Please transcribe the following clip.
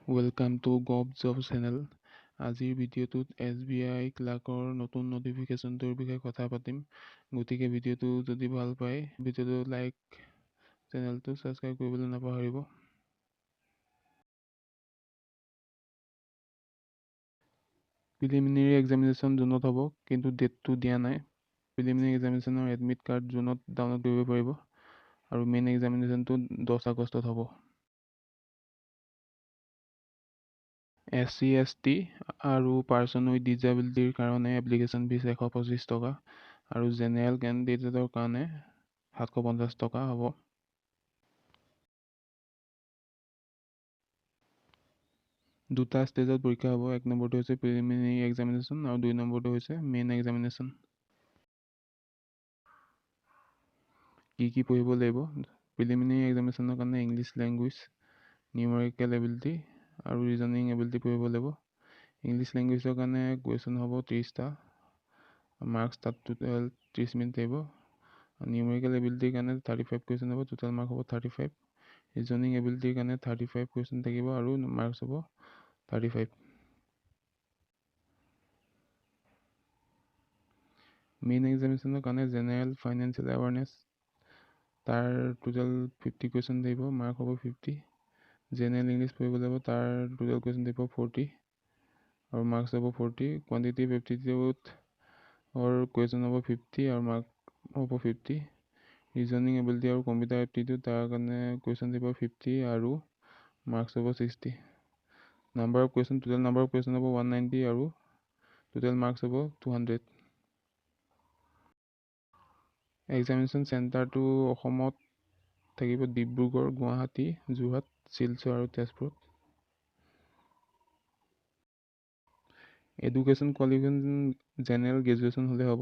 Welcome to gov job channel. আজিৰ ভিডিঅ'টোত SBI ক্লাৰ্কৰ নতুন নটিফিকেশ্যনটোৰ বিষয়ে কথা পাতিম। গতিকে ভিডিঅ'টো যদি ভাল পায় ভিডিঅ'টো লাইক, চেনেলটো ছাবস্ক্ৰাইব কৰিবলৈ নাপাহৰিব। প্ৰিলিমিনেৰী এক্সামিনেশ্যন জুনত হ'ব, কিন্তু ডেটটো দিয়া নাই। প্ৰিলিমিনেৰী এক্সামিনেশ্যনৰ এডমিট কাৰ্ড জুনত ডাউনলোড কৰিব পাৰিব আৰু মেইন এক্সামিনেশ্যনটো 10 আগষ্টত হ'ব। SC, ST আৰু পাৰ্চন উইথ ডিজেবিলিটিৰ কাৰণে এপ্লিকেশ্যন ফিজ 125 টকা আৰু জেনেৰেল কেণ্ডিডেটৰ কাৰণে 750 টকা হ'ব। দুটা ষ্টেজত পৰীক্ষা হ'ব। 1 নম্বৰটো হৈছে প্ৰিলিমিনেৰী এক্সামিনেশ্যন আৰু 2 নম্বৰটো হৈছে মেইন এক্সামিনেশ্যন। কি পঢ়িব লাগিব? প্ৰিলিমিনেৰী এক্সামিনেশ্যনৰ কাৰণে ইংলিছ লেংগুৱেজ, নিউমেৰিকেল এবিলিটি আৰু ৰিজনিং এবিলিটি পঢ়িব লাগিব। ইংলিছ লেংগুৱেজৰ কাৰণে কুৱেশ্যন হ'ব 30টা, মাৰ্কছ তাত টোটেল 30 মিনিট আহিব। নিউমেৰিকেল এবিলিটিৰ কাৰণে 35 কুৱেশ্যন হ'ব, টোটেল মাৰ্ক হ'ব 35। ৰিজনিং এবিলিটিৰ কাৰণে 35 কুৱেশ্যন থাকিব আৰু মাৰ্কছ হ'ব 35। মেইন এক্সামিনেশ্যনৰ কাৰণে জেনেৰেল ফাইনেন্সিয়েল এৱাৰনেছ, তাৰ টোটেল 50 কুৱেশ্যন থাকিব, মাৰ্ক হ'ব 50। জেনেৰেল ইংলিছ পঢ়িব লাগিব, তাৰ টোটেল কুৱেশ্যন থাকিব 40 আৰু মাৰ্কছ হ'ব 40। কোৱান্টিটিভ এপ্টিটিউড কুৱেশ্যন হ'ব 50 আৰু মাৰ্ক হ'ব 50। ৰিজনিং এবিলিটি আৰু কম্পিউটাৰ এপ্টিটিউড, তাৰ কাৰণে কুৱেশ্যন থাকিব 50 আৰু মাৰ্কছ হ'ব 60। Number of question, total number of question হ'ব 190 আৰু টোটেল মাৰ্কছ হ'ব 200। এক্সামিনেশ্যন চেণ্টাৰটো অসমত থাকিব ডিব্ৰুগড়, গুৱাহাটী, যোৰহাট, শিলচৰ আৰু তেজপুৰত। এডুকেশ্যন কোৱালিফিকেশ্যন জেনেৰেল গ্ৰেজুৱেশ্যন হ'লে হ'ব।